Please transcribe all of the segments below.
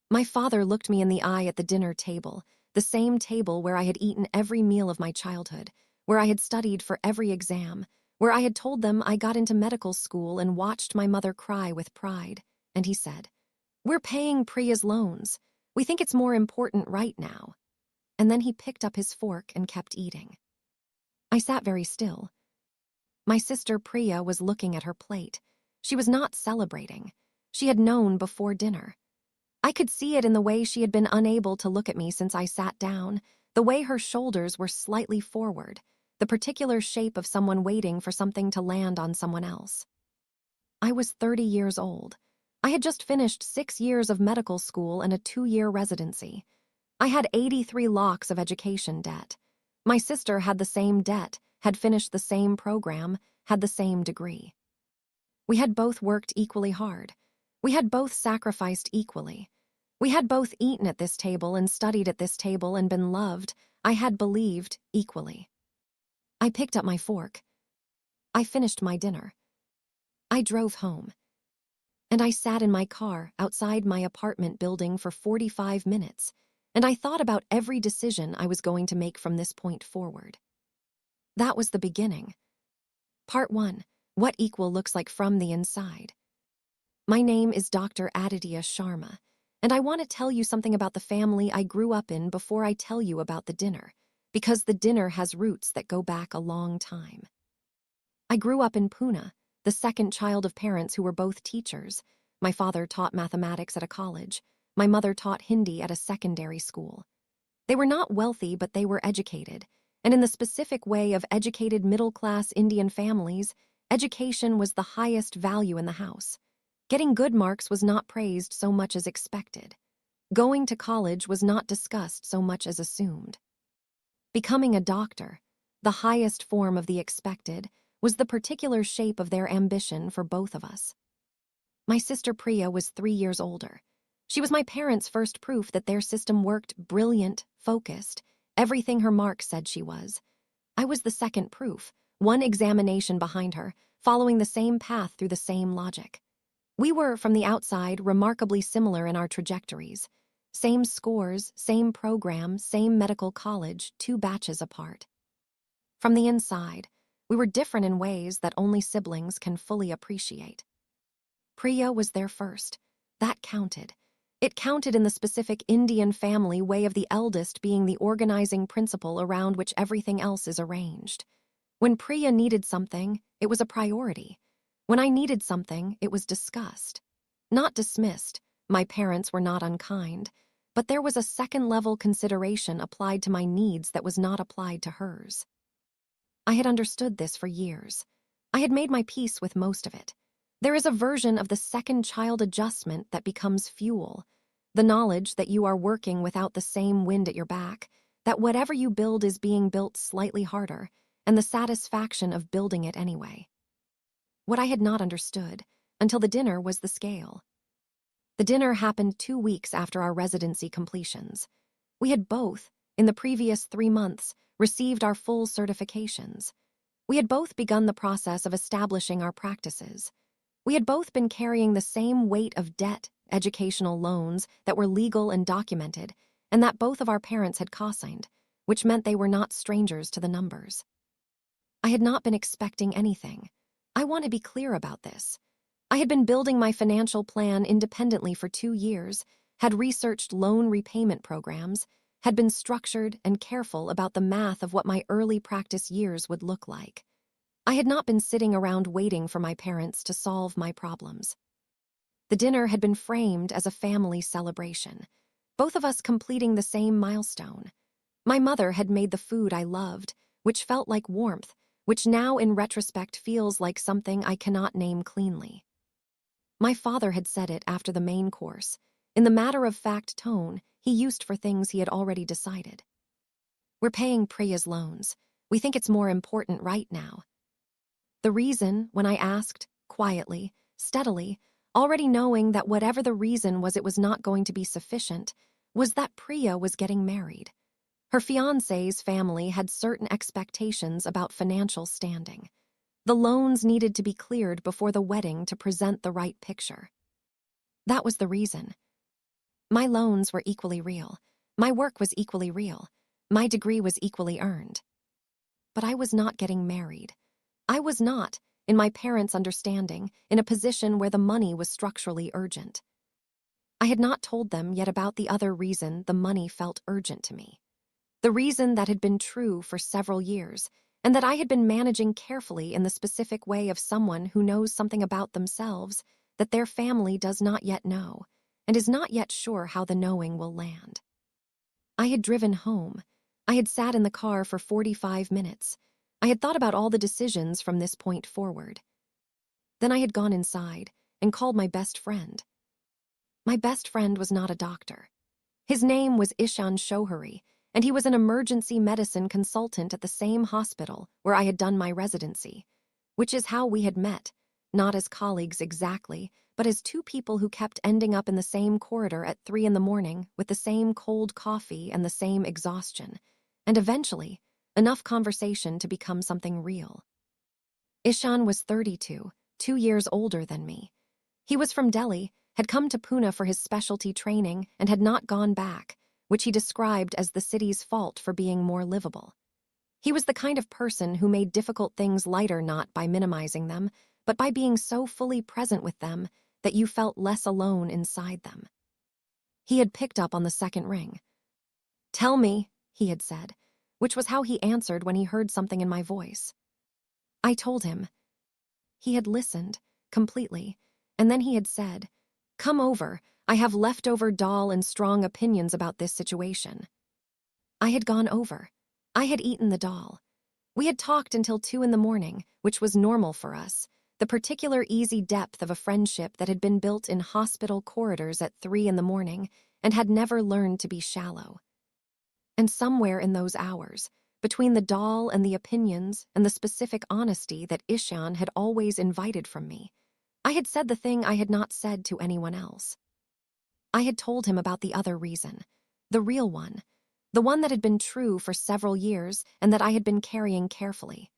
My father looked me in the eye at the dinner table, the same table where I had eaten every meal of my childhood, where I had studied for every exam, where I had told them I got into medical school and watched my mother cry with pride. And he said, "We're paying Priya's loans. We think it's more important right now." And then he picked up his fork and kept eating. I sat very still. My sister Priya was looking at her plate. She was not celebrating. She had known before dinner. I could see it in the way she had been unable to look at me since I sat down, the way her shoulders were slightly forward, the particular shape of someone waiting for something to land on someone else. I was 30 years old. I had just finished 6 years of medical school and a 2-year residency. I had 83 lakhs of education debt. My sister had the same debt, had finished the same program, had the same degree. We had both worked equally hard. We had both sacrificed equally. We had both eaten at this table and studied at this table and been loved, I had believed, equally. I picked up my fork. I finished my dinner. I drove home. And I sat in my car outside my apartment building for 45 minutes, and I thought about every decision I was going to make from this point forward. That was the beginning. Part 1. What equal looks like from the inside. My name is Dr. Aditya Sharma, and I want to tell you something about the family I grew up in before I tell you about the dinner, because the dinner has roots that go back a long time. I grew up in Pune, the second child of parents who were both teachers. My father taught mathematics at a college. My mother taught Hindi at a secondary school. They were not wealthy, but they were educated, and in the specific way of educated middle-class Indian families, education was the highest value in the house. Getting good marks was not praised so much as expected. Going to college was not discussed so much as assumed. Becoming a doctor, the highest form of the expected, was the particular shape of their ambition for both of us. My sister Priya was 3 years older. She was my parents' first proof that their system worked, brilliant, focused, everything her mark said she was. I was the second proof, one examination behind her, following the same path through the same logic. We were, from the outside, remarkably similar in our trajectories. Same scores, same program, same medical college, 2 batches apart. From the inside, we were different in ways that only siblings can fully appreciate. Priya was there first. That counted. It counted in the specific Indian family way of the eldest being the organizing principle around which everything else is arranged. When Priya needed something, it was a priority. When I needed something, it was discussed. Not dismissed. My parents were not unkind, but there was a second-level consideration applied to my needs that was not applied to hers. I had understood this for years. I had made my peace with most of it. There is a version of the second child adjustment that becomes fuel, the knowledge that you are working without the same wind at your back, that whatever you build is being built slightly harder, and the satisfaction of building it anyway. What I had not understood, until the dinner, was the scale. The dinner happened 2 weeks after our residency completions. We had both, in the previous 3 months, received our full certifications. We had both begun the process of establishing our practices. We had both been carrying the same weight of debt, educational loans that were legal and documented, and that both of our parents had co-signed, which meant they were not strangers to the numbers. I had not been expecting anything. I want to be clear about this. I had been building my financial plan independently for 2 years, had researched loan repayment programs, had been structured and careful about the math of what my early practice years would look like. I had not been sitting around waiting for my parents to solve my problems. The dinner had been framed as a family celebration, both of us completing the same milestone. My mother had made the food I loved, which felt like warmth, which now in retrospect feels like something I cannot name cleanly. My father had said it after the main course, in the matter-of-fact tone he used for things he had already decided. "We're paying Priya's loans. We think it's more important right now." The reason, when I asked, quietly, steadily, already knowing that whatever the reason was, it was not going to be sufficient, was that Priya was getting married. Her fiancé's family had certain expectations about financial standing. The loans needed to be cleared before the wedding to present the right picture. That was the reason. My loans were equally real. My work was equally real. My degree was equally earned. But I was not getting married. I was not, in my parents' understanding, in a position where the money was structurally urgent. I had not told them yet about the other reason the money felt urgent to me. The reason that had been true for several years, and that I had been managing carefully in the specific way of someone who knows something about themselves that their family does not yet know, and is not yet sure how the knowing will land. I had driven home. I had sat in the car for 45 minutes. I had thought about all the decisions from this point forward. Then I had gone inside and called my best friend. My best friend was not a doctor. His name was Ishan Shohuri, and he was an emergency medicine consultant at the same hospital where I had done my residency, which is how we had met, not as colleagues exactly, but as two people who kept ending up in the same corridor at 3 a.m. with the same cold coffee and the same exhaustion, and eventually, enough conversation to become something real. Ishan was 32, 2 years older than me. He was from Delhi, had come to Pune for his specialty training, and had not gone back, which he described as the city's fault for being more livable. He was the kind of person who made difficult things lighter not by minimizing them, but by being so fully present with them that you felt less alone inside them. He had picked up on the second ring. "Tell me," he had said, which was how he answered when he heard something in my voice. I told him. He had listened, completely, and then he had said, "Come over, I have leftover dal and strong opinions about this situation." I had gone over. I had eaten the dal. We had talked until 2 a.m, which was normal for us, the particular easy depth of a friendship that had been built in hospital corridors at 3 a.m. and had never learned to be shallow. And somewhere in those hours, between the dal and the opinions and the specific honesty that Ishan had always invited from me, I had said the thing I had not said to anyone else. I had told him about the other reason, the real one, the one that had been true for several years and that I had been carrying carefully.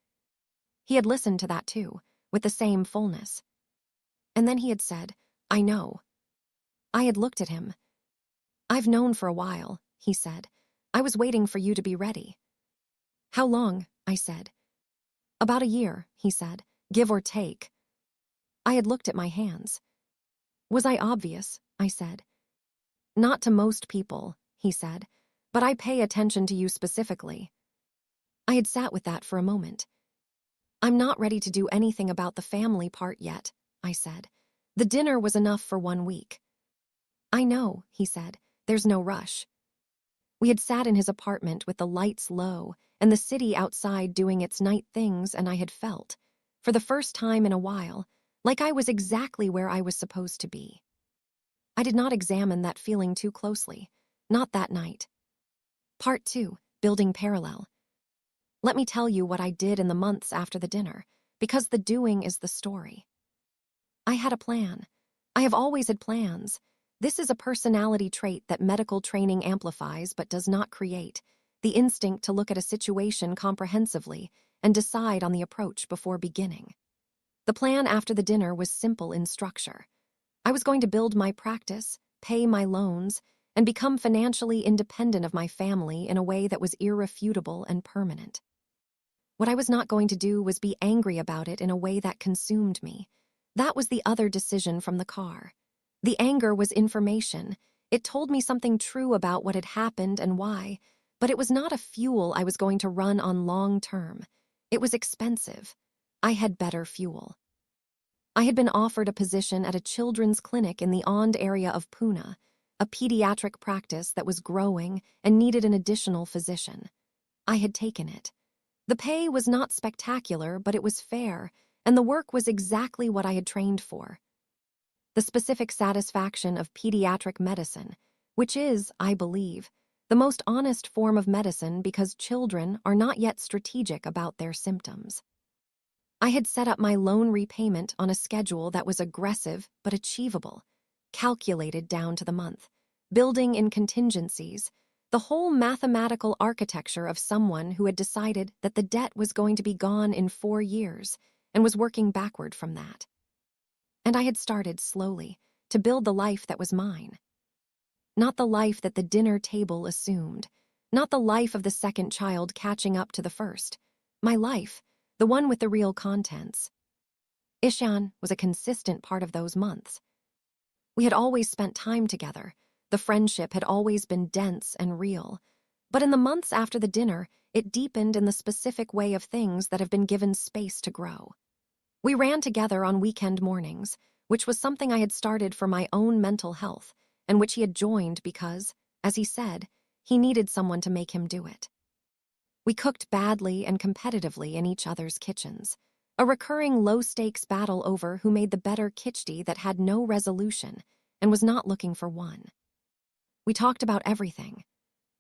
He had listened to that too, with the same fullness. And then he had said, "I know." I had looked at him. "I've known for a while," he said. "I was waiting for you to be ready." "How long?" I said. "About a year," he said, "give or take." I had looked at my hands. "Was I obvious?" I said. "Not to most people," he said, "but I pay attention to you specifically." I had sat with that for a moment. "I'm not ready to do anything about the family part yet," I said. "The dinner was enough for 1 week." "I know," he said. "There's no rush." We had sat in his apartment with the lights low and the city outside doing its night things, and I had felt, for the first time in a while, like I was exactly where I was supposed to be. I did not examine that feeling too closely, not that night. Part 2, building parallel. Let me tell you what I did in the months after the dinner, because the doing is the story. I had a plan. I have always had plans. This is a personality trait that medical training amplifies but does not create, the instinct to look at a situation comprehensively and decide on the approach before beginning. The plan after the dinner was simple in structure. I was going to build my practice, pay my loans, and become financially independent of my family in a way that was irrefutable and permanent. What I was not going to do was be angry about it in a way that consumed me. That was the other decision from the car. The anger was information. It told me something true about what had happened and why, but it was not a fuel I was going to run on long term. It was expensive. I had better fuel. I had been offered a position at a children's clinic in the Ond area of Pune, a pediatric practice that was growing and needed an additional physician. I had taken it. The pay was not spectacular, but it was fair, and the work was exactly what I had trained for. The specific satisfaction of pediatric medicine, which is, I believe, the most honest form of medicine because children are not yet strategic about their symptoms. I had set up my loan repayment on a schedule that was aggressive but achievable, calculated down to the month, building in contingencies, the whole mathematical architecture of someone who had decided that the debt was going to be gone in 4 years and was working backward from that. And I had started slowly to build the life that was mine. not the life that the dinner table assumed, not the life of the second child catching up to the first. My life, the one with the real contents. Ishan was a consistent part of those months. We had always spent time together. The friendship had always been dense and real. But in the months after the dinner, it deepened in the specific way of things that have been given space to grow. We ran together on weekend mornings, which was something I had started for my own mental health, and which he had joined because, as he said, he needed someone to make him do it. We cooked badly and competitively in each other's kitchens, a recurring low-stakes battle over who made the better khichdi that had no resolution and was not looking for one. We talked about everything: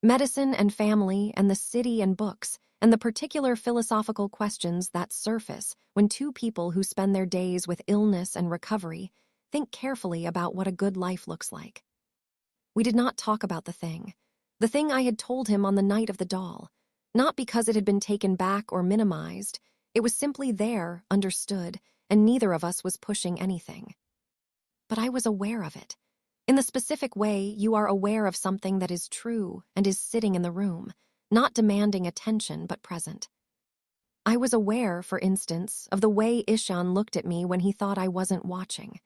medicine and family and the city and books, and the particular philosophical questions that surface when two people who spend their days with illness and recovery think carefully about what a good life looks like. We did not talk about the thing I had told him on the night of the doll, not because it had been taken back or minimized. It was simply there, understood, and neither of us was pushing anything. But I was aware of it. In the specific way you are aware of something that is true and is sitting in the room, not demanding attention but present. I was aware, for instance, of the way Ishan looked at me when he thought I wasn't watching.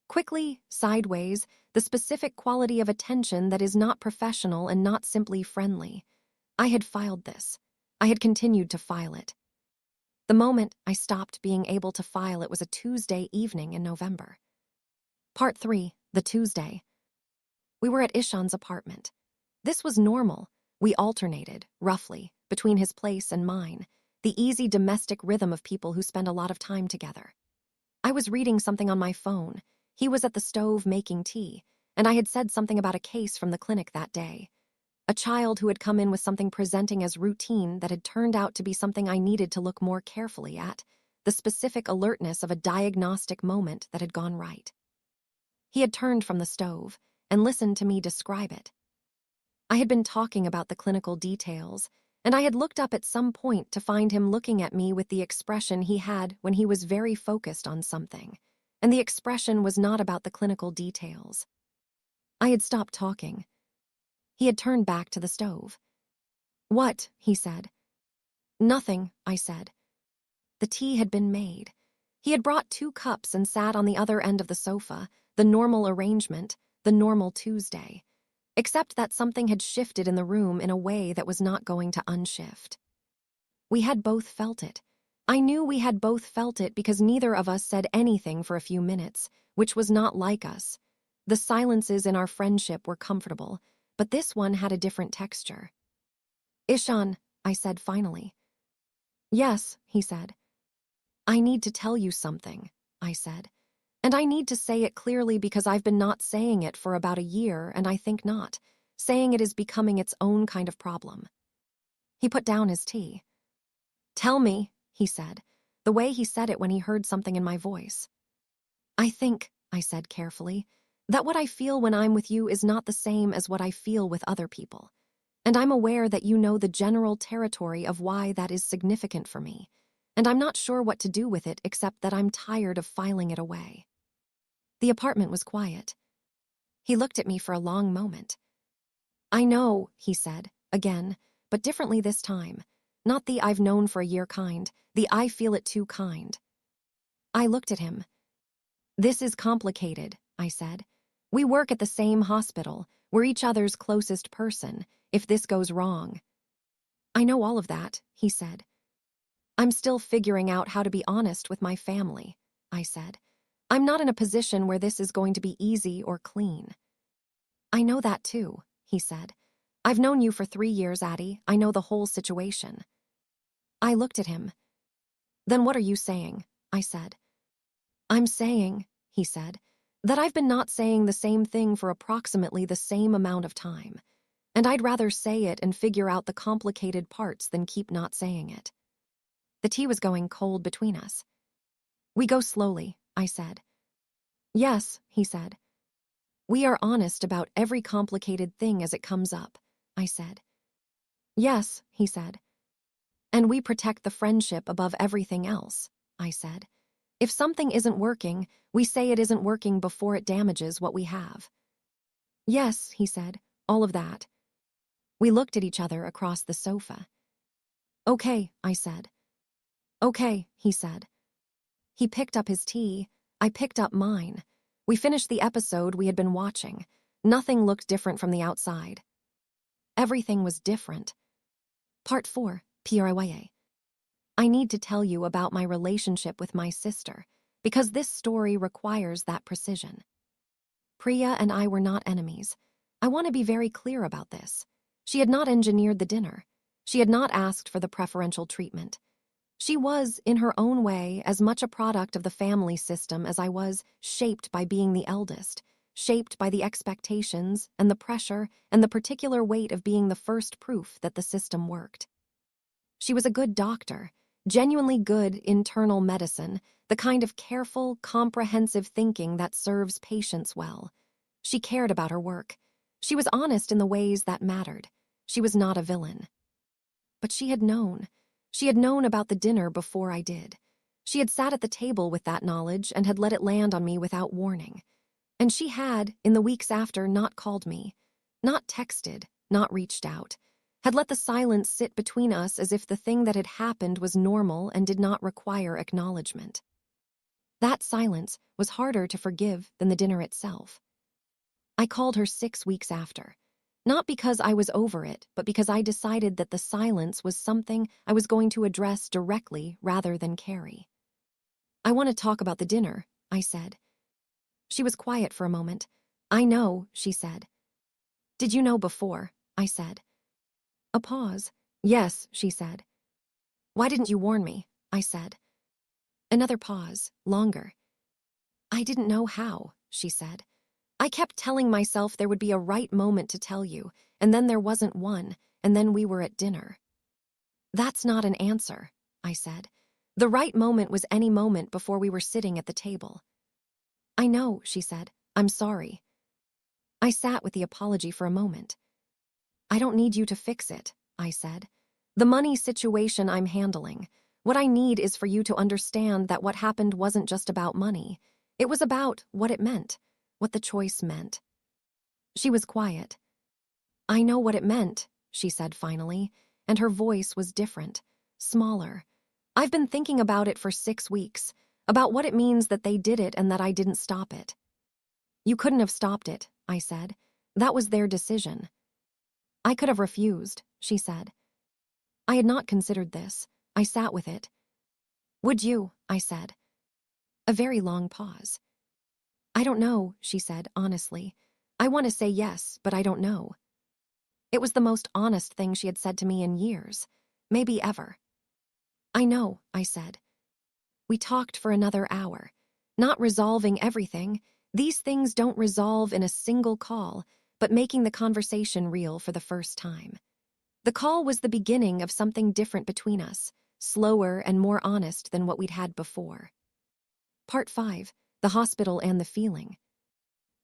Quickly, sideways, the specific quality of attention that is not professional and not simply friendly. I had filed this. I had continued to file it. The moment I stopped being able to file it was a Tuesday evening in November. Part 3, the Tuesday. We were at Ishan's apartment. This was normal. We alternated, roughly, between his place and mine, the easy domestic rhythm of people who spend a lot of time together. I was reading something on my phone. He was at the stove making tea, and I had said something about a case from the clinic that day. A child who had come in with something presenting as routine that had turned out to be something I needed to look more carefully at, the specific alertness of a diagnostic moment that had gone right. He had turned from the stove and listened to me describe it. I had been talking about the clinical details, and I had looked up at some point to find him looking at me with the expression he had when he was very focused on something, and the expression was not about the clinical details. I had stopped talking. He had turned back to the stove. "What?" he said. "Nothing," I said. The tea had been made. He had brought 2 cups and sat on the other end of the sofa, the normal arrangement, the normal Tuesday, except that something had shifted in the room in a way that was not going to unshift. We had both felt it. I knew we had both felt it because neither of us said anything for a few minutes, which was not like us. The silences in our friendship were comfortable, but this one had a different texture. "Ishan," I said finally. "Yes," he said. "I need to tell you something," I said. "And I need to say it clearly because I've been not saying it for about a year, and I think not. Saying it is becoming its own kind of problem." He put down his tea. "Tell me," he said, the way he said it when he heard something in my voice. "I think," I said carefully, "that what I feel when I'm with you is not the same as what I feel with other people. And I'm aware that you know the general territory of why that is significant for me. And I'm not sure what to do with it except that I'm tired of filing it away." The apartment was quiet. He looked at me for a long moment. "I know," he said, again, but differently this time. Not the "I've known for a year" kind, the "I feel it too" kind. I looked at him. "This is complicated," I said. "We work at the same hospital. We're each other's closest person. If this goes wrong." "I know all of that," he said. "I'm still figuring out how to be honest with my family," I said. "I'm not in a position where this is going to be easy or clean." "I know that too," he said. "I've known you for 3 years, Addie. I know the whole situation." I looked at him. "Then what are you saying?" I said. "I'm saying," he said, "that I've been not saying the same thing for approximately the same amount of time. And I'd rather say it and figure out the complicated parts than keep not saying it." The tea was going cold between us. "We go slowly," I said. "Yes," he said. "We are honest about every complicated thing as it comes up," I said. "Yes," he said. "And we protect the friendship above everything else," I said. "If something isn't working, we say it isn't working before it damages what we have." Yes, he said, all of that. We looked at each other across the sofa. Okay, I said. Okay, he said. He picked up his tea. I picked up mine. We finished the episode we had been watching. Nothing looked different from the outside. Everything was different. Part 4, Priya. I need to tell you about my relationship with my sister, because this story requires that precision. Priya and I were not enemies. I want to be very clear about this. She had not engineered the dinner. She had not asked for the preferential treatment. She was, in her own way, as much a product of the family system as I was, shaped by being the eldest, shaped by the expectations and the pressure and the particular weight of being the first proof that the system worked. She was a good doctor, genuinely good internal medicine, the kind of careful, comprehensive thinking that serves patients well. She cared about her work. She was honest in the ways that mattered. She was not a villain. But she had known. She had known about the dinner before I did. She had sat at the table with that knowledge and had let it land on me without warning. And she had, in the weeks after, not called me, not texted, not reached out, had let the silence sit between us as if the thing that had happened was normal and did not require acknowledgement. That silence was harder to forgive than the dinner itself. I called her 6 weeks after. Not because I was over it, but because I decided that the silence was something I was going to address directly rather than carry. I want to talk about the dinner, I said. She was quiet for a moment. I know, she said. Did you know before? I said. A pause. Yes, she said. Why didn't you warn me? I said. Another pause, longer. I didn't know how, she said. I kept telling myself there would be a right moment to tell you, and then there wasn't one, and then we were at dinner. That's not an answer, I said. The right moment was any moment before we were sitting at the table. I know, she said. I'm sorry. I sat with the apology for a moment. I don't need you to fix it, I said. The money situation I'm handling. What I need is for you to understand that what happened wasn't just about money. It was about what it meant, what the choice meant. She was quiet. I know what it meant, she said finally, and her voice was different, smaller. I've been thinking about it for 6 weeks, about what it means that they did it and that I didn't stop it. You couldn't have stopped it, I said. That was their decision. I could have refused, she said. I had not considered this. I sat with it. Would you? I said. A very long pause. I don't know, she said, honestly. I want to say yes, but I don't know. It was the most honest thing she had said to me in years, maybe ever. I know, I said. We talked for another hour, not resolving everything. These things don't resolve in a single call, but making the conversation real for the first time. The call was the beginning of something different between us, slower and more honest than what we'd had before. Part 5, the hospital and the feeling.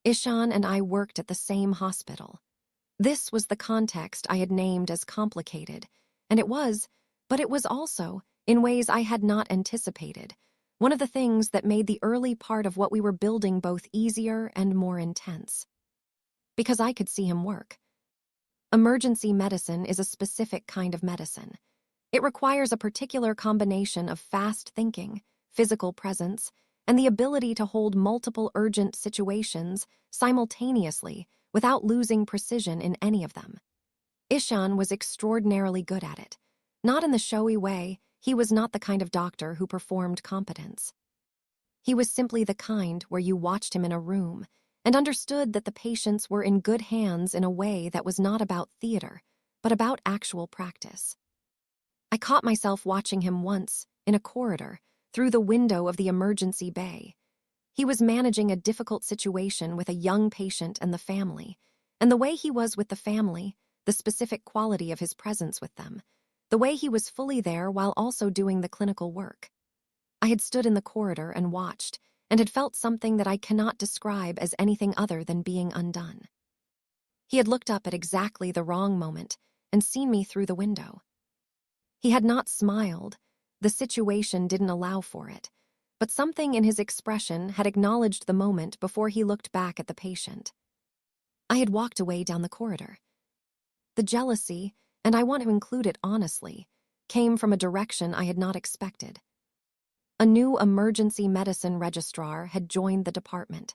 Ishan and I worked at the same hospital. This was the context I had named as complicated, and it was, but it was also, in ways I had not anticipated, one of the things that made the early part of what we were building both easier and more intense. Because I could see him work. Emergency medicine is a specific kind of medicine. It requires a particular combination of fast thinking, physical presence, and the ability to hold multiple urgent situations simultaneously without losing precision in any of them. Ishan was extraordinarily good at it. Not in the showy way, he was not the kind of doctor who performed competence. He was simply the kind where you watched him in a room and understood that the patients were in good hands in a way that was not about theater, but about actual practice. I caught myself watching him once, in a corridor, through the window of the emergency bay. He was managing a difficult situation with a young patient and the family, and the way he was with the family, the specific quality of his presence with them, the way he was fully there while also doing the clinical work. I had stood in the corridor and watched, and had felt something that I cannot describe as anything other than being undone. He had looked up at exactly the wrong moment and seen me through the window. He had not smiled. The situation didn't allow for it, but something in his expression had acknowledged the moment before he looked back at the patient. I had walked away down the corridor. The jealousy, and I want to include it honestly, came from a direction I had not expected. A new emergency medicine registrar had joined the department.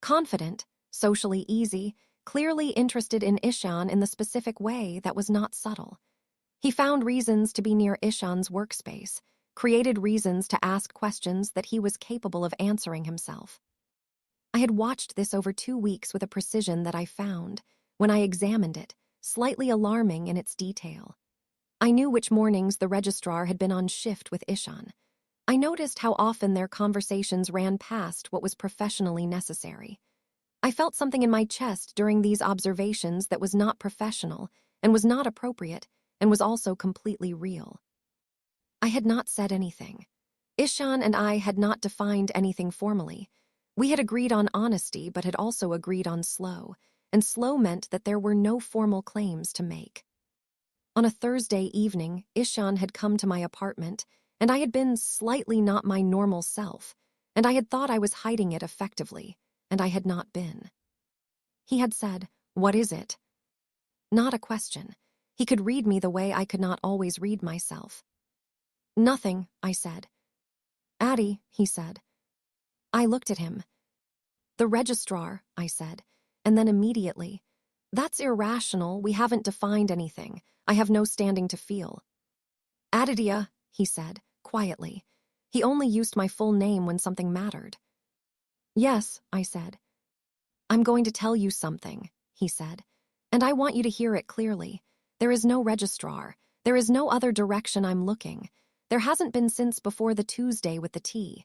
Confident, socially easy, clearly interested in Ishan in the specific way that was not subtle. He found reasons to be near Ishan's workspace, created reasons to ask questions that he was capable of answering himself. I had watched this over 2 weeks with a precision that I found, when I examined it, slightly alarming in its detail. I knew which mornings the registrar had been on shift with Ishan. I noticed how often their conversations ran past what was professionally necessary. I felt something in my chest during these observations that was not professional and was not appropriate and was also completely real. I had not said anything. Ishan and I had not defined anything formally. We had agreed on honesty but had also agreed on slow, and slow meant that there were no formal claims to make. On a Thursday evening, Ishan had come to my apartment, and I had been slightly not my normal self, and I had thought I was hiding it effectively, and I had not been. He had said, "What is it?" Not a question. He could read me the way I could not always read myself. "Nothing," I said. "Addie," he said. I looked at him. "The registrar," I said, and then immediately, "That's irrational, we haven't defined anything. I have no standing to feel." "Aditya," he said, quietly. He only used my full name when something mattered. "Yes," I said. "I'm going to tell you something," he said, "and I want you to hear it clearly. There is no registrar. There is no other direction I'm looking. There hasn't been since before the Tuesday with the tea.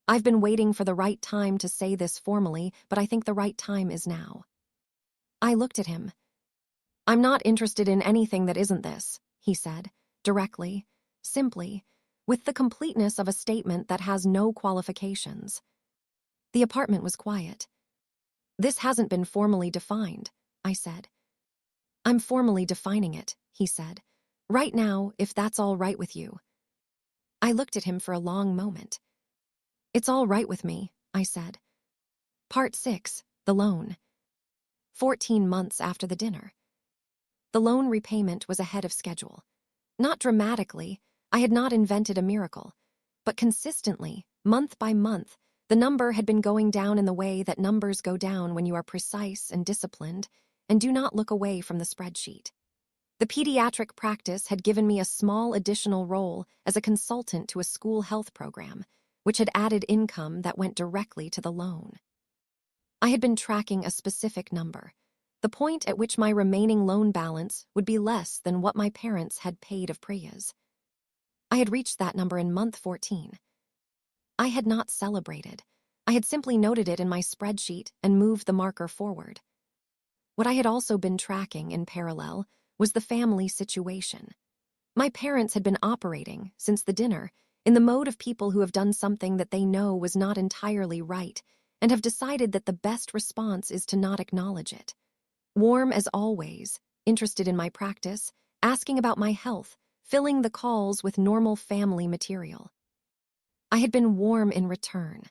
I've been waiting for the right time to say this formally, but I think the right time is now." I looked at him. "I'm not interested in anything that isn't this," he said, directly, simply, with the completeness of a statement that has no qualifications. The apartment was quiet. "This hasn't been formally defined," I said. "I'm formally defining it," he said. "Right now, if that's all right with you." I looked at him for a long moment. "It's all right with me," I said. Part 6, the loan. 14 months after the dinner. The loan repayment was ahead of schedule. Not dramatically, I had not invented a miracle, but consistently, month by month, the number had been going down in the way that numbers go down when you are precise and disciplined and do not look away from the spreadsheet. The pediatric practice had given me a small additional role as a consultant to a school health program, which had added income that went directly to the loan. I had been tracking a specific number, the point at which my remaining loan balance would be less than what my parents had paid of Priya's. I had reached that number in month 14. I had not celebrated. I had simply noted it in my spreadsheet and moved the marker forward. What I had also been tracking in parallel was the family situation. My parents had been operating, since the dinner, in the mode of people who have done something that they know was not entirely right and have decided that the best response is to not acknowledge it. Warm as always, interested in my practice, asking about my health, filling the calls with normal family material. I had been warm in return.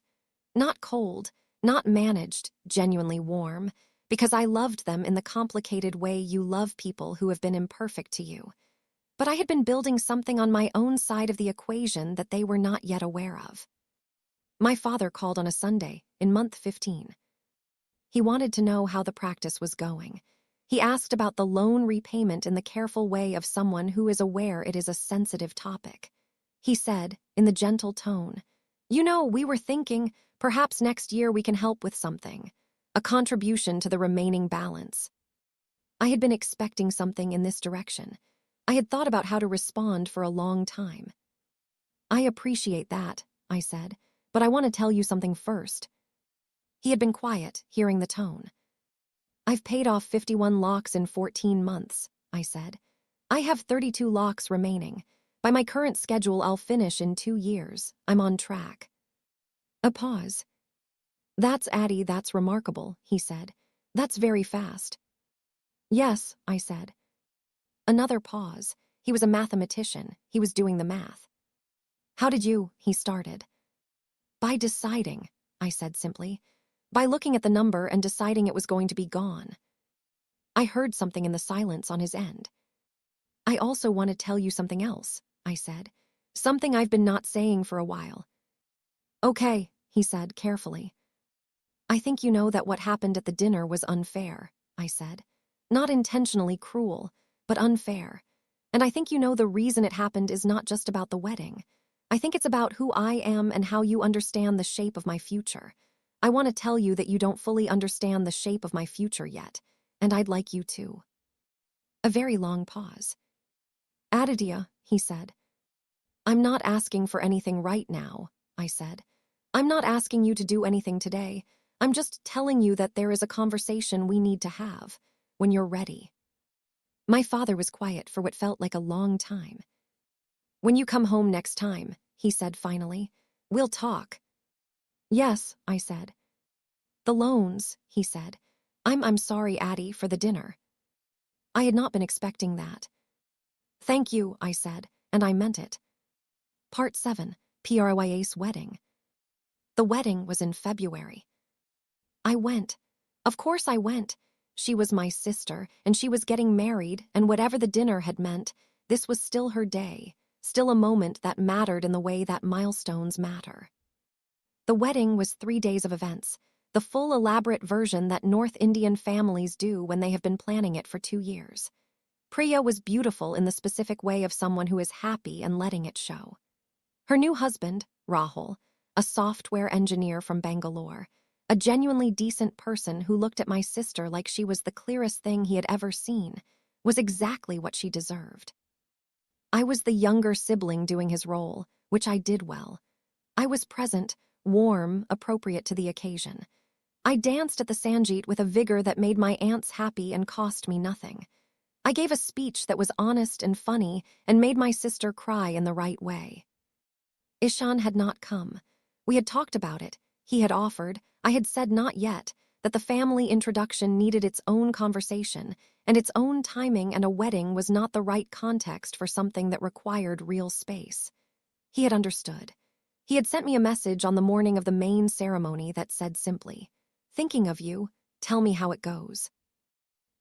Not cold, not managed, genuinely warm, because I loved them in the complicated way you love people who have been imperfect to you. But I had been building something on my own side of the equation that they were not yet aware of. My father called on a Sunday, in month 15. He wanted to know how the practice was going. He asked about the loan repayment in the careful way of someone who is aware it is a sensitive topic. He said, in the gentle tone, "You know, we were thinking, perhaps next year we can help with something. A contribution to the remaining balance." I had been expecting something in this direction. I had thought about how to respond for a long time. "I appreciate that," I said, "but I want to tell you something first." He had been quiet, hearing the tone. "I've paid off 51 locks in 14 months, I said. "I have 32 locks remaining. By my current schedule, I'll finish in 2 years. I'm on track." A pause. "That's Addie, that's remarkable," he said. "That's very fast." "Yes," I said. Another pause. He was a mathematician. He was doing the math. "How did you?" he started. "By deciding," I said simply. "By looking at the number and deciding it was going to be gone." I heard something in the silence on his end. I also want to tell you something else, I said. Something I've been not saying for a while. Okay, he said carefully. I think you know that what happened at the dinner was unfair, I said. Not intentionally cruel, but unfair. And I think you know the reason it happened is not just about the wedding. I think it's about who I am and how you understand the shape of my future. I want to tell you that you don't fully understand the shape of my future yet, and I'd like you to. A very long pause. Aditya, he said. I'm not asking for anything right now, I said. I'm not asking you to do anything today. I'm just telling you that there is a conversation we need to have when you're ready. My father was quiet for what felt like a long time. When you come home next time, he said finally, we'll talk. Yes, I said. The loans, he said. I'm sorry, Addie, for the dinner. I had not been expecting that. Thank you, I said, and I meant it. Part 7, Prya's wedding. The wedding was in February. I went. Of course I went. She was my sister, and she was getting married, and whatever the dinner had meant, this was still her day, still a moment that mattered in the way that milestones matter. The wedding was 3 days of events, the full elaborate version that North Indian families do when they have been planning it for 2 years. Priya was beautiful in the specific way of someone who is happy and letting it show. Her new husband, Rahul, a software engineer from Bangalore, a genuinely decent person who looked at my sister like she was the clearest thing he had ever seen, was exactly what she deserved. I was the younger sibling doing his role, which I did well. I was present, warm, appropriate to the occasion. I danced at the Sangeet with a vigor that made my aunts happy and cost me nothing. I gave a speech that was honest and funny and made my sister cry in the right way. Ishan had not come. We had talked about it. He had offered, I had said not yet, that the family introduction needed its own conversation, and its own timing, and a wedding was not the right context for something that required real space. He had understood. He had sent me a message on the morning of the main ceremony that said simply, "Thinking of you, tell me how it goes."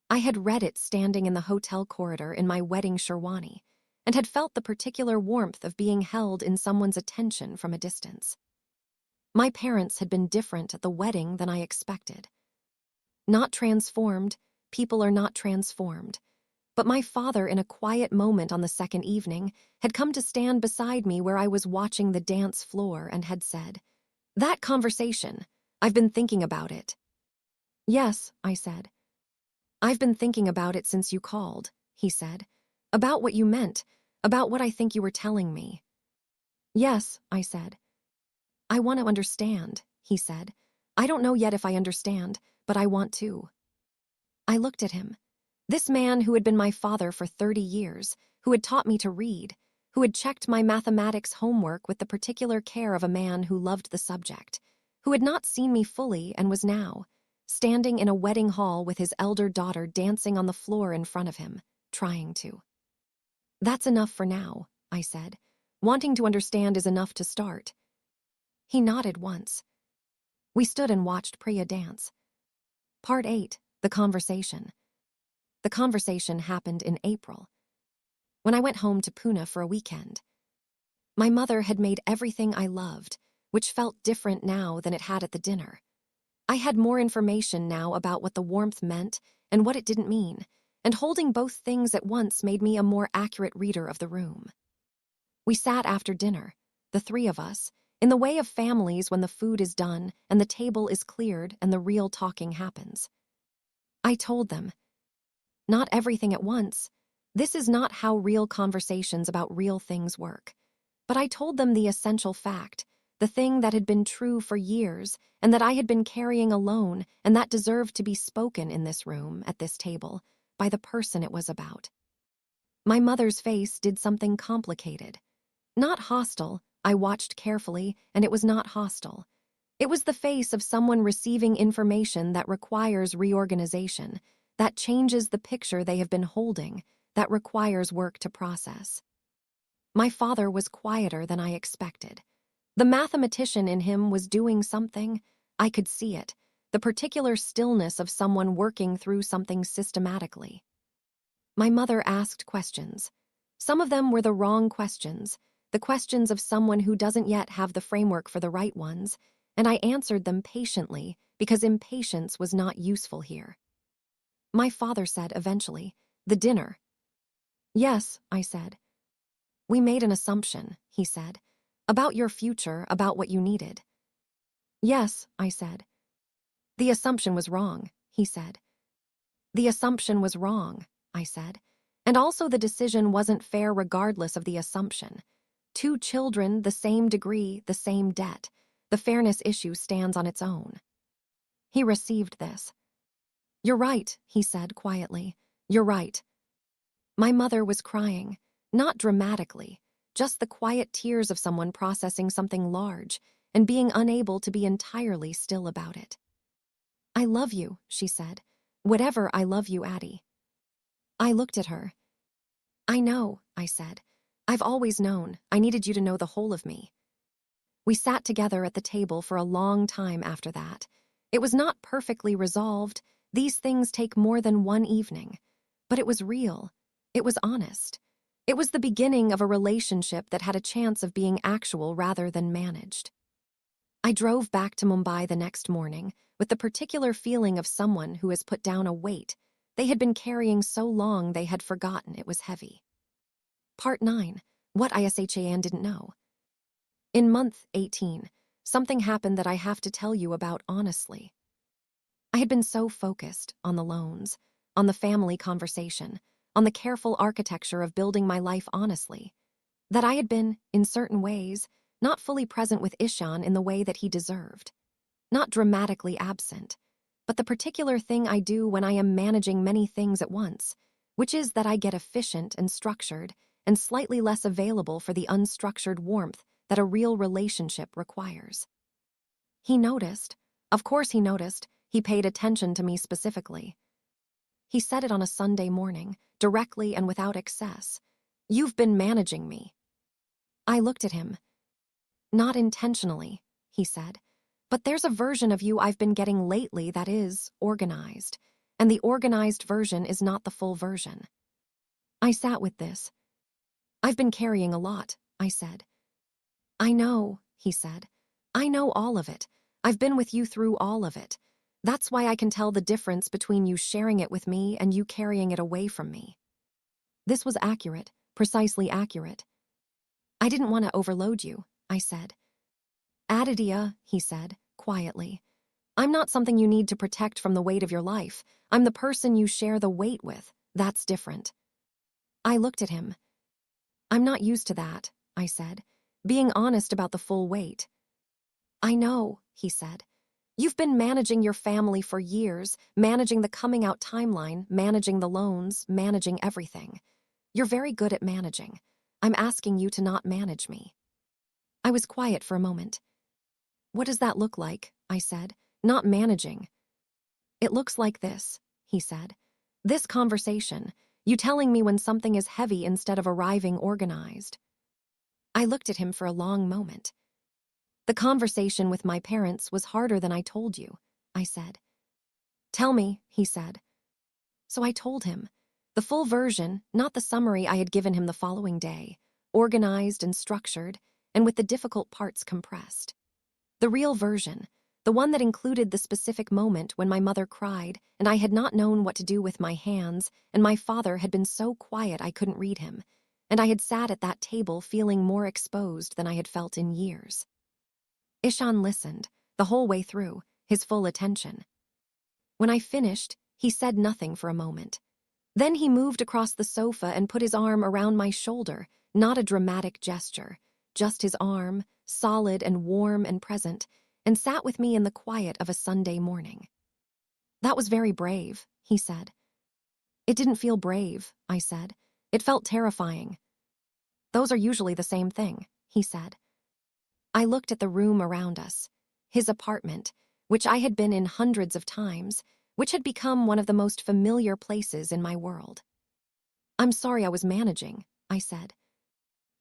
I had read it standing in the hotel corridor in my wedding sherwani, and had felt the particular warmth of being held in someone's attention from a distance. My parents had been different at the wedding than I expected. Not transformed, people are not transformed. But my father, in a quiet moment on the second evening, had come to stand beside me where I was watching the dance floor and had said, "That conversation, I've been thinking about it." "Yes," I said. "I've been thinking about it since you called," he said. "About what you meant, about what I think you were telling me." "Yes," I said. "I want to understand," he said. "I don't know yet if I understand, but I want to." I looked at him. This man who had been my father for 30 years, who had taught me to read, who had checked my mathematics homework with the particular care of a man who loved the subject, who had not seen me fully and was now standing in a wedding hall with his elder daughter dancing on the floor in front of him, trying to. "That's enough for now," I said. "Wanting to understand is enough to start." He nodded once. We stood and watched Priya dance. Part 8, the conversation. The conversation happened in April, when I went home to Pune for a weekend. My mother had made everything I loved, which felt different now than it had at the dinner. I had more information now about what the warmth meant and what it didn't mean, and holding both things at once made me a more accurate reader of the room. We sat after dinner, the three of us, in the way of families when the food is done and the table is cleared and the real talking happens. I told them, "Not everything at once. This is not how real conversations about real things work." But I told them the essential fact, the thing that had been true for years and that I had been carrying alone and that deserved to be spoken in this room, at this table, by the person it was about. My mother's face did something complicated. Not hostile, I watched carefully, and it was not hostile. It was the face of someone receiving information that requires reorganization, that changes the picture they have been holding, that requires work to process. My father was quieter than I expected. The mathematician in him was doing something. I could see it. The the particular stillness of someone working through something systematically. My mother asked questions. Some of them were the wrong questions, the questions of someone who doesn't yet have the framework for the right ones, and I answered them patiently because impatience was not useful here. My father said eventually, "The dinner." "Yes," I said. "We made an assumption," he said, "about your future, about what you needed." "Yes," I said. "The assumption was wrong," he said. "The assumption was wrong," I said. "And also the decision wasn't fair regardless of the assumption. 2 children, the same degree, the same debt. The fairness issue stands on its own." He received this. "You're right," he said quietly. "You're right." My mother was crying, not dramatically, just the quiet tears of someone processing something large and being unable to be entirely still about it. "I love you," she said. "Whatever I love you, Addie." I looked at her. "I know," I said. "I've always known. I needed you to know the whole of me." We sat together at the table for a long time after that. It was not perfectly resolved. These things take more than one evening. But it was real. It was honest. It was the beginning of a relationship that had a chance of being actual rather than managed. I drove back to Mumbai the next morning with the particular feeling of someone who has put down a weight they had been carrying so long they had forgotten it was heavy. Part 9. What ISHAN didn't know. In month 18, something happened that I have to tell you about honestly. I had been so focused on the loans, on the family conversation, on the careful architecture of building my life honestly, that I had been, in certain ways, not fully present with Ishan in the way that he deserved. Not dramatically absent, but the particular thing I do when I am managing many things at once, which is that I get efficient and structured and slightly less available for the unstructured warmth that a real relationship requires. He noticed. Of course he noticed. He paid attention to me specifically. He said it on a Sunday morning, directly and without excess. "You've been managing me." I looked at him. "Not intentionally," he said. "But there's a version of you I've been getting lately that is organized, and the organized version is not the full version." I sat with this. "I've been carrying a lot," I said. "I know," he said. "I know all of it. I've been with you through all of it. That's why I can tell the difference between you sharing it with me and you carrying it away from me." This was accurate, precisely accurate. "I didn't want to overload you," I said. "Aditya," he said, quietly, "I'm not something you need to protect from the weight of your life. I'm the person you share the weight with. That's different." I looked at him. "I'm not used to that," I said, "being honest about the full weight." "I know," he said. "You've been managing your family for years, managing the coming out timeline, managing the loans, managing everything. You're very good at managing. I'm asking you to not manage me." I was quiet for a moment. "What does that look like?" I said. "Not managing." "It looks like this," he said. "This conversation, you telling me when something is heavy instead of arriving organized." I looked at him for a long moment. "The conversation with my parents was harder than I told you," I said. "Tell me," he said. So I told him. The full version, not the summary I had given him the following day, organized and structured, and with the difficult parts compressed. The real version, the one that included the specific moment when my mother cried and I had not known what to do with my hands, and my father had been so quiet I couldn't read him, and I had sat at that table feeling more exposed than I had felt in years. Ishan listened, the whole way through, his full attention. When I finished, he said nothing for a moment. Then he moved across the sofa and put his arm around my shoulder, not a dramatic gesture, just his arm, solid and warm and present, and sat with me in the quiet of a Sunday morning. "That was very brave," he said. "It didn't feel brave," I said. "It felt terrifying." "Those are usually the same thing," he said. I looked at the room around us, his apartment, which I had been in hundreds of times, which had become one of the most familiar places in my world. "I'm sorry I was managing," I said.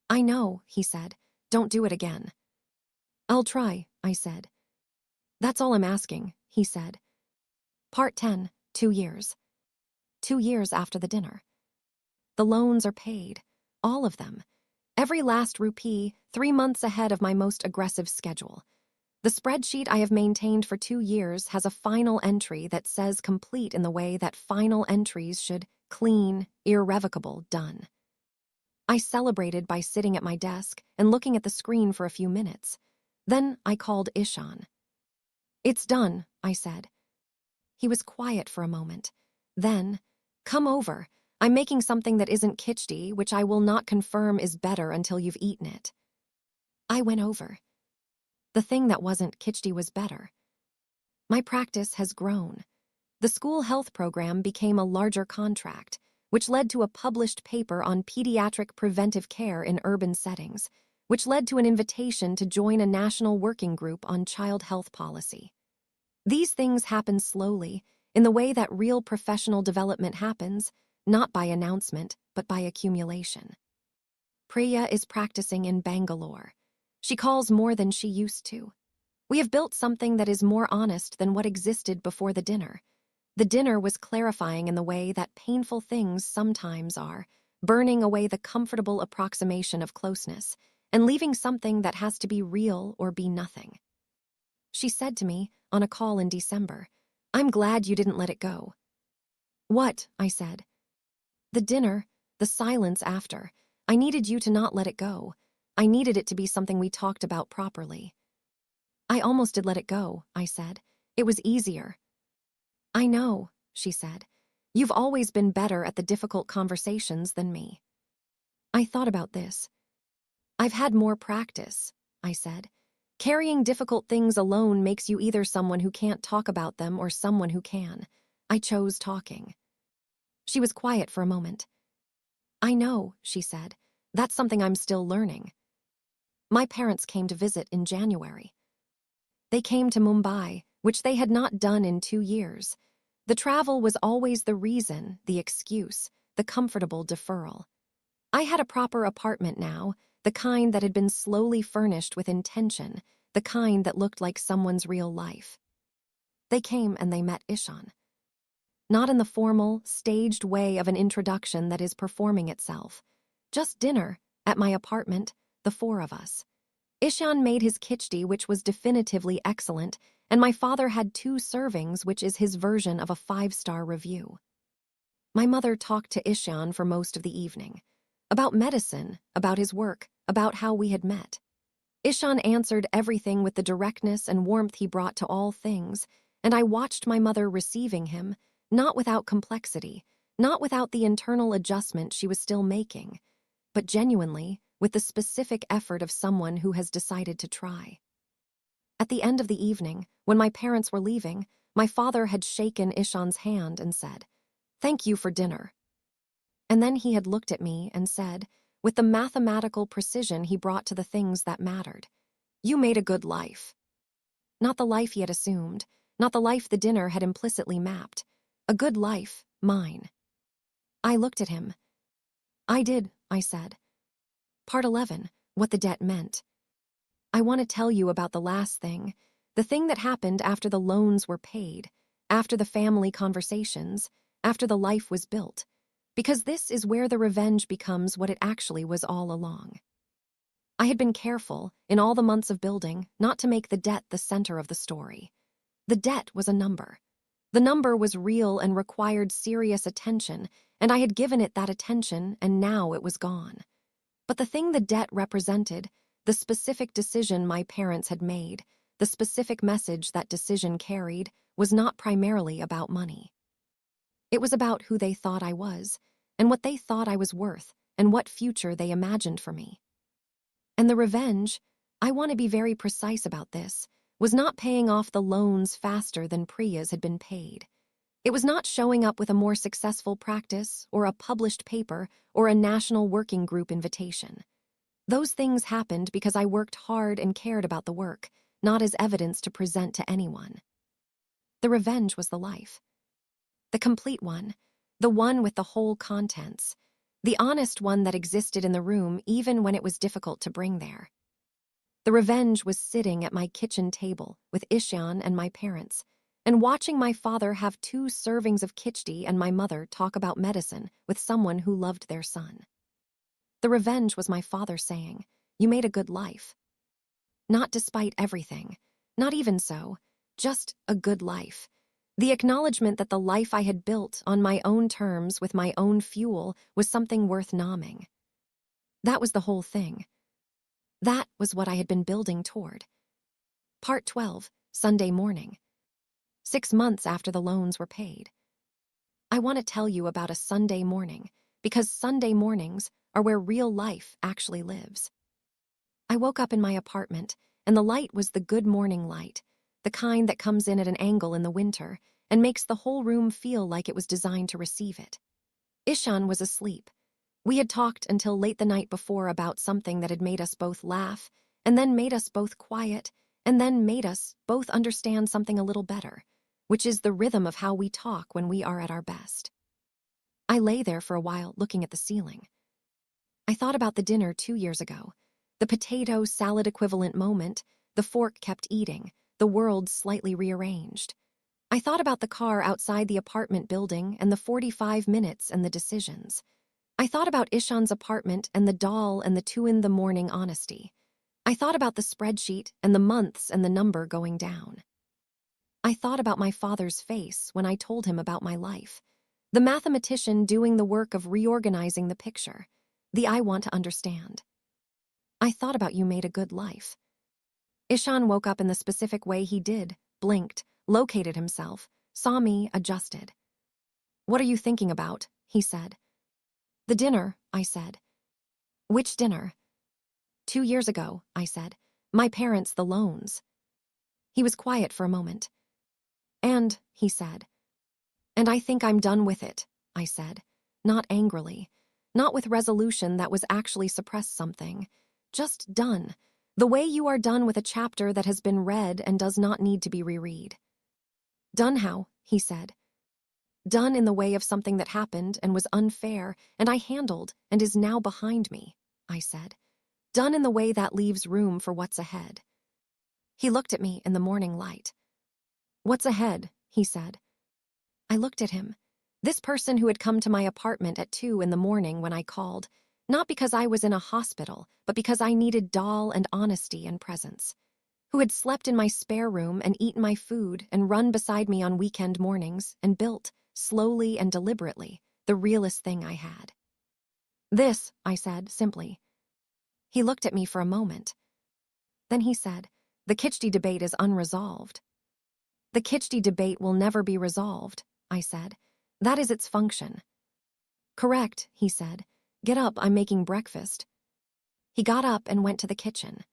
"I know," he said. "Don't do it again." "I'll try," I said. "That's all I'm asking," he said. Part 10, 2 years. 2 years after the dinner. The loans are paid. All of them. Every last rupee, 3 months ahead of my most aggressive schedule. The spreadsheet I have maintained for 2 years has a final entry that says complete in the way that final entries should: clean, irrevocable, done. I celebrated by sitting at my desk and looking at the screen for a few minutes. Then I called Ishan. "It's done," I said. He was quiet for a moment. Then, "Come over. I'm making something that isn't khichdi, which I will not confirm is better until you've eaten it." I went over. The thing that wasn't khichdi was better. My practice has grown. The school health program became a larger contract, which led to a published paper on pediatric preventive care in urban settings, which led to an invitation to join a national working group on child health policy. These things happen slowly, in the way that real professional development happens, not by announcement, but by accumulation. Priya is practicing in Bangalore. She calls more than she used to. We have built something that is more honest than what existed before the dinner. The dinner was clarifying in the way that painful things sometimes are, burning away the comfortable approximation of closeness, and leaving something that has to be real or be nothing. She said to me, on a call in December, "I'm glad you didn't let it go." "What?" I said. "The dinner, the silence after. I needed you to not let it go. I needed it to be something we talked about properly." "I almost did let it go," I said. "It was easier." "I know," she said. "You've always been better at the difficult conversations than me." I thought about this. "I've had more practice," I said. "Carrying difficult things alone makes you either someone who can't talk about them or someone who can. I chose talking." She was quiet for a moment. "I know," she said. "That's something I'm still learning." My parents came to visit in January. They came to Mumbai, which they had not done in 2 years. The travel was always the reason, the excuse, the comfortable deferral. I had a proper apartment now, the kind that had been slowly furnished with intention, the kind that looked like someone's real life. They came and they met Ishan. Not in the formal, staged way of an introduction that is performing itself. Just dinner, at my apartment, the 4 of us. Ishan made his khichdi, which was definitively excellent, and my father had 2 servings, which is his version of a 5-star review. My mother talked to Ishan for most of the evening. About medicine, about his work, about how we had met. Ishan answered everything with the directness and warmth he brought to all things, and I watched my mother receiving him, not without complexity, not without the internal adjustment she was still making, but genuinely with the specific effort of someone who has decided to try. At the end of the evening, when my parents were leaving, my father had shaken Ishan's hand and said, "Thank you for dinner." And then he had looked at me and said, with the mathematical precision he brought to the things that mattered, "You made a good life." Not the life he had assumed, not the life the dinner had implicitly mapped. A good life, mine. I looked at him. "I did," I said. Part 11, what the debt meant. I want to tell you about the last thing, the thing that happened after the loans were paid, after the family conversations, after the life was built, because this is where the revenge becomes what it actually was all along. I had been careful, in all the months of building, not to make the debt the center of the story. The debt was a number. The number was real and required serious attention, and I had given it that attention, and now it was gone. But the thing the debt represented, the specific decision my parents had made, the specific message that decision carried, was not primarily about money. It was about who they thought I was, and what they thought I was worth, and what future they imagined for me. And the revenge, I want to be very precise about this, was not paying off the loans faster than Priya's had been paid. It was not showing up with a more successful practice, or a published paper, or a national working group invitation. Those things happened because I worked hard and cared about the work, not as evidence to present to anyone. The revenge was the life. The complete one, the one with the whole contents, the honest one that existed in the room even when it was difficult to bring there. The revenge was sitting at my kitchen table with Ishan and my parents, and watching my father have 2 servings of khichdi and my mother talk about medicine with someone who loved their son. The revenge was my father saying, "You made a good life." Not despite everything, not even so, just a good life. The acknowledgement that the life I had built on my own terms with my own fuel was something worth nomming. That was the whole thing. That was what I had been building toward. Part 12, Sunday morning. 6 months after the loans were paid. I want to tell you about a Sunday morning, because Sunday mornings are where real life actually lives. I woke up in my apartment, and the light was the good morning light, the kind that comes in at an angle in the winter and makes the whole room feel like it was designed to receive it. Ishan was asleep. We had talked until late the night before about something that had made us both laugh, and then made us both quiet, and then made us both understand something a little better, which is the rhythm of how we talk when we are at our best. I lay there for a while looking at the ceiling. I thought about the dinner 2 years ago, the potato salad equivalent moment, the fork kept eating, the world slightly rearranged. I thought about the car outside the apartment building and the 45 minutes and the decisions. I thought about Ishan's apartment and the doll and the 2 in the morning honesty. I thought about the spreadsheet and the months and the number going down. I thought about my father's face when I told him about my life, the mathematician doing the work of reorganizing the picture, the I want to understand. I thought about you made a good life. Ishan woke up in the specific way he did, blinked, located himself, saw me, adjusted. "What are you thinking about?" he said. "The dinner," I said. "Which dinner?" 2 years ago, I said. "My parents, the loans." He was quiet for a moment. "And," he said. "And I think I'm done with it," I said. Not angrily. Not with resolution that was actually suppressed something. Just done. The way you are done with a chapter that has been read and does not need to be reread. "Done how?" he said. "Done in the way of something that happened and was unfair and I handled and is now behind me," I said. "Done in the way that leaves room for what's ahead." He looked at me in the morning light. "What's ahead?" he said. I looked at him. This person who had come to my apartment at 2 in the morning when I called, not because I was in a hospital, but because I needed doll and honesty and presence. Who had slept in my spare room and eaten my food and run beside me on weekend mornings and built, slowly and deliberately, the realest thing I had. "This," I said, simply. He looked at me for a moment. Then he said, "The khichdi debate is unresolved." "The khichdi debate will never be resolved," I said. "That is its function." "Correct," he said. "Get up, I'm making breakfast." He got up and went to the kitchen.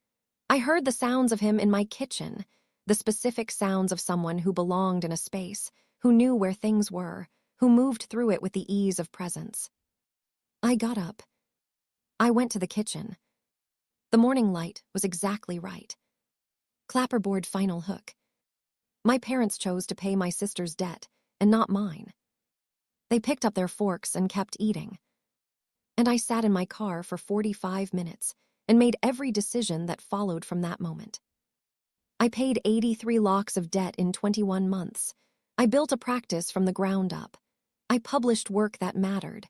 I heard the sounds of him in my kitchen, the specific sounds of someone who belonged in a space, who knew where things were, who moved through it with the ease of presence. I got up. I went to the kitchen. The morning light was exactly right. Clapperboard final hook. My parents chose to pay my sister's debt, and not mine. They picked up their forks and kept eating. And I sat in my car for 45 minutes and made every decision that followed from that moment. I paid 83 lakhs of debt in 21 months. I built a practice from the ground up. I published work that mattered.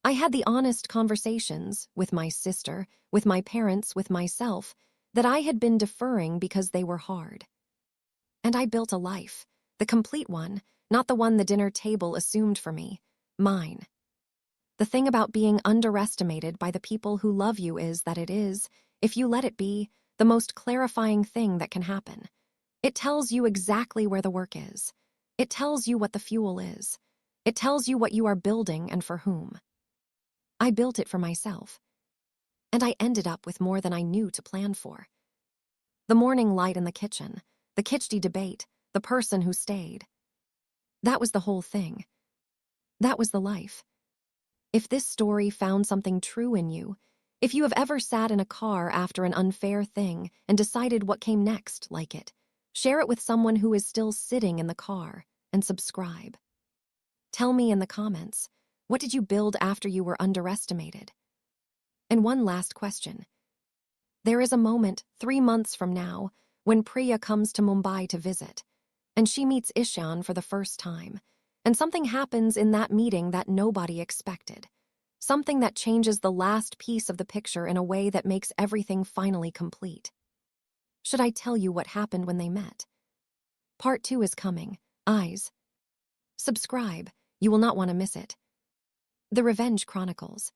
I had the honest conversations with my sister, with my parents, with myself, that I had been deferring because they were hard. And I built a life, the complete one, not the one the dinner table assumed for me, mine. The thing about being underestimated by the people who love you is that it is, if you let it be, the most clarifying thing that can happen. It tells you exactly where the work is. It tells you what the fuel is. It tells you what you are building and for whom. I built it for myself. And I ended up with more than I knew to plan for. The morning light in the kitchen, the khichdi debate, the person who stayed. That was the whole thing. That was the life. If this story found something true in you, if you have ever sat in a car after an unfair thing and decided what came next like it, share it with someone who is still sitting in the car and subscribe. Tell me in the comments, what did you build after you were underestimated? And one last question. There is a moment 3 months from now when Priya comes to Mumbai to visit, and she meets Ishan for the first time. And something happens in that meeting that nobody expected. Something that changes the last piece of the picture in a way that makes everything finally complete. Should I tell you what happened when they met? Part 2 is coming. Eyes. Subscribe. You will not want to miss it. The Revenge Chronicles.